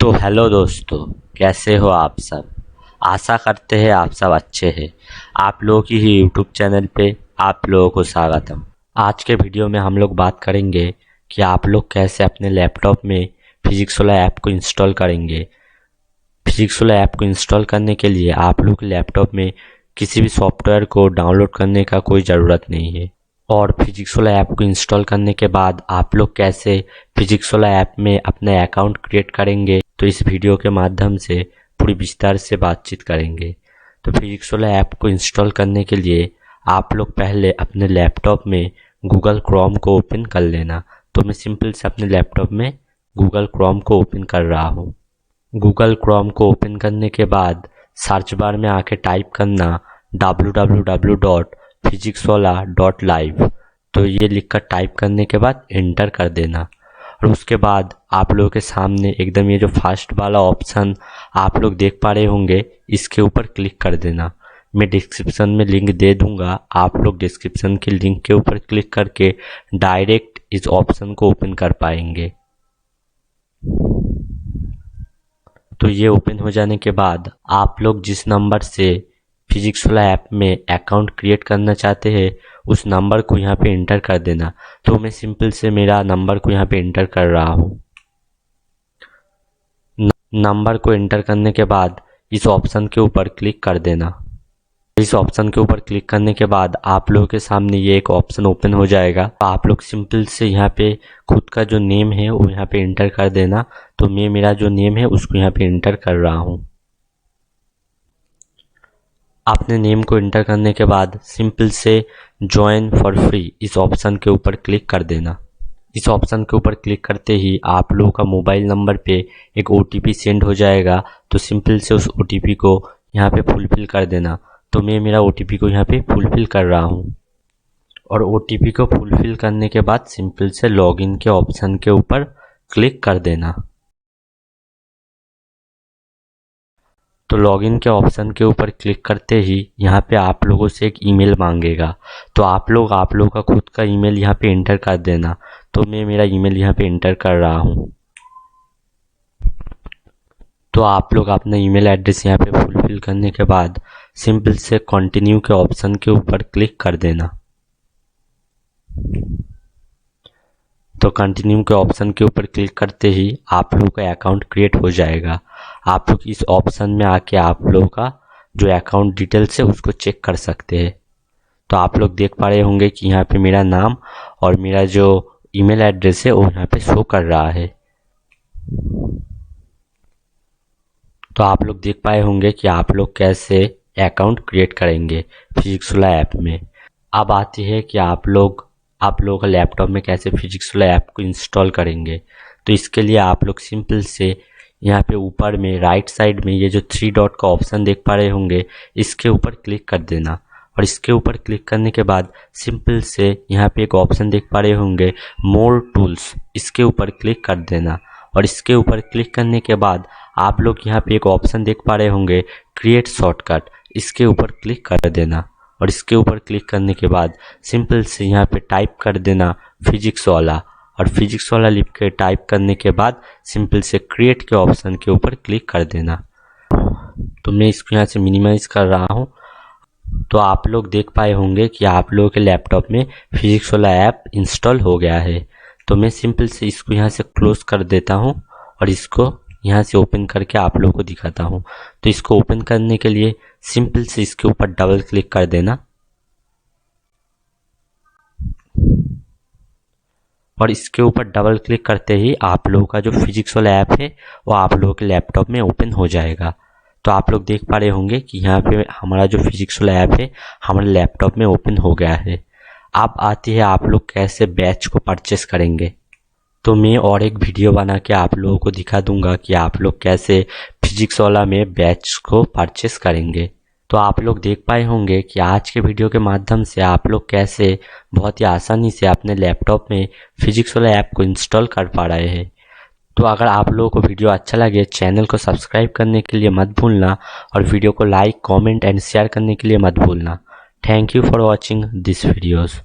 तो हेलो दोस्तों, कैसे हो आप सब। आशा करते हैं आप सब अच्छे हैं। आप लोगों की ही यूट्यूब चैनल पे आप लोगों को स्वागतम। आज के वीडियो में हम लोग बात करेंगे कि आप लोग कैसे अपने लैपटॉप में फिजिक्स वाला ऐप को इंस्टॉल करेंगे। फिजिक्स वाला ऐप को इंस्टॉल करने के लिए आप लोग के लैपटॉप में किसी भी सॉफ्टवेयर को डाउनलोड करने का कोई ज़रूरत नहीं है। और फिजिक्स वाला ऐप को इंस्टॉल करने के बाद आप लोग कैसे फिजिक्स वाला ऐप में अपना अकाउंट क्रिएट करेंगे, तो इस वीडियो के माध्यम से पूरी विस्तार से बातचीत करेंगे। तो फिजिक्स वाला ऐप को इंस्टॉल करने के लिए आप लोग पहले अपने लैपटॉप में गूगल क्रोम को ओपन कर लेना। तो मैं सिंपल से अपने लैपटॉप में गूगल क्रोम को ओपन कर रहा हूँ। गूगल क्रोम को ओपन करने के बाद सर्च बार में आके टाइप करना www.physicswala.live। तो ये लिखकर टाइप करने के बाद एंटर कर देना। और उसके बाद आप लोगों के सामने एकदम ये जो फर्स्ट वाला ऑप्शन आप लोग देख पा रहे होंगे, इसके ऊपर क्लिक कर देना। मैं डिस्क्रिप्शन में लिंक दे दूंगा, आप लोग डिस्क्रिप्शन के लिंक के ऊपर क्लिक करके डायरेक्ट इस ऑप्शन को ओपन कर पाएंगे। तो ये ओपन हो जाने के बाद आप लोग जिस नंबर से फिजिक्स वाला ऐप में अकाउंट क्रिएट करना चाहते हैं उस नंबर को यहाँ पे एंटर कर देना। तो मैं सिंपल से मेरा नंबर को यहाँ पे एंटर कर रहा हूँ। नंबर को एंटर करने के बाद इस ऑप्शन के ऊपर क्लिक कर देना। इस ऑप्शन के ऊपर क्लिक करने के बाद आप लोगों के सामने ये एक ऑप्शन ओपन हो जाएगा। तो आप लोग सिंपल से यहाँ पे खुद का जो नेम है वो यहाँ पे एंटर कर देना। तो मैं मेरा जो नेम है उसको यहाँ पे एंटर कर रहा हूँ। आपने नेम को एंटर करने के बाद सिंपल से ज्वाइन फॉर फ्री इस ऑप्शन के ऊपर क्लिक कर देना। इस ऑप्शन के ऊपर क्लिक करते ही आप लोगों का मोबाइल नंबर पे एक OTP सेंड हो जाएगा। तो सिंपल से उस OTP को यहाँ पे फुलफिल कर देना। तो मैं मेरा OTP को यहाँ पे फुलफिल कर रहा हूँ। और OTP को फुलफिल करने के बाद सिंपल से लॉगिन के ऑप्शन के ऊपर क्लिक कर देना। तो लॉगिन के ऑप्शन के ऊपर क्लिक करते ही यहाँ पे आप लोगों से एक ईमेल मांगेगा। तो आप लोग का खुद का ईमेल यहाँ पे एंटर कर देना। तो मैं मेरा ईमेल यहाँ पे एंटर कर रहा हूँ। तो आप लोग अपना ईमेल एड्रेस यहाँ पे फुलफिल करने के बाद सिंपल से कंटिन्यू के ऑप्शन के ऊपर क्लिक कर देना। तो कंटिन्यू के ऑप्शन के ऊपर क्लिक करते ही आप लोगों का अकाउंट क्रिएट हो जाएगा। आप लोग इस ऑप्शन में आके आप लोगों का जो अकाउंट डिटेल्स है उसको चेक कर सकते हैं। तो आप लोग देख पा रहे होंगे कि यहाँ पे मेरा नाम और मेरा जो ईमेल एड्रेस है वो यहाँ पे शो कर रहा है। तो आप लोग देख पाए होंगे कि आप लोग कैसे अकाउंट क्रिएट करेंगे फिजिक्स वाला ऐप में। अब आती है कि आप लोगों का लैपटॉप में कैसे फिजिक्स वाला ऐप को इंस्टॉल करेंगे। तो इसके लिए आप लोग सिंपल से यहाँ पे ऊपर में राइट साइड में ये जो 3 डॉट का ऑप्शन देख पा रहे होंगे, इसके ऊपर क्लिक कर देना। और इसके ऊपर क्लिक करने के बाद सिंपल से यहाँ पे एक ऑप्शन देख पा रहे होंगे मोर टूल्स, इसके ऊपर क्लिक कर देना। और इसके ऊपर क्लिक करने के बाद आप लोग यहाँ पे एक ऑप्शन देख पा रहे होंगे क्रिएट शॉर्टकट, इसके ऊपर क्लिक कर देना। और इसके ऊपर क्लिक करने के बाद सिंपल से यहाँ पे टाइप कर देना फिजिक्स वाला। और फिजिक्स वाला लिख के टाइप करने के बाद सिंपल से क्रिएट के ऑप्शन के ऊपर क्लिक कर देना। तो मैं इसको यहाँ से मिनिमाइज कर रहा हूँ। तो आप लोग देख पाए होंगे कि आप लोगों के लैपटॉप में फिजिक्स वाला ऐप इंस्टॉल हो गया है। तो मैं सिंपल से इसको यहाँ से क्लोज कर देता हूँ और इसको यहाँ से ओपन करके आप लोगों को दिखाता हूँ। तो इसको ओपन करने के लिए सिंपल से इसके ऊपर डबल क्लिक कर देना। और इसके ऊपर डबल क्लिक करते ही आप लोगों का जो फिजिक्स वाला ऐप है वो आप लोगों के लैपटॉप में ओपन हो जाएगा। तो आप लोग देख पा रहे होंगे कि यहाँ पे हमारा जो फिजिक्स वाला ऐप है हमारे लैपटॉप में ओपन हो गया है। अब आती है आप लोग कैसे बैच को परचेस करेंगे। तो मैं और एक वीडियो बना के आप लोगों को दिखा दूंगा कि आप लोग कैसे फिजिक्स वाला में बैच को परचेस करेंगे। तो आप लोग देख पाए होंगे कि आज के वीडियो के माध्यम से आप लोग कैसे बहुत ही आसानी से अपने लैपटॉप में फिजिक्स वाला ऐप को इंस्टॉल कर पा रहे हैं। तो अगर आप लोगों को वीडियो अच्छा लगे चैनल को सब्सक्राइब करने के लिए मत भूलना और वीडियो को लाइक, कमेंट एंड शेयर करने के लिए मत भूलना। Thank you for watching this videos.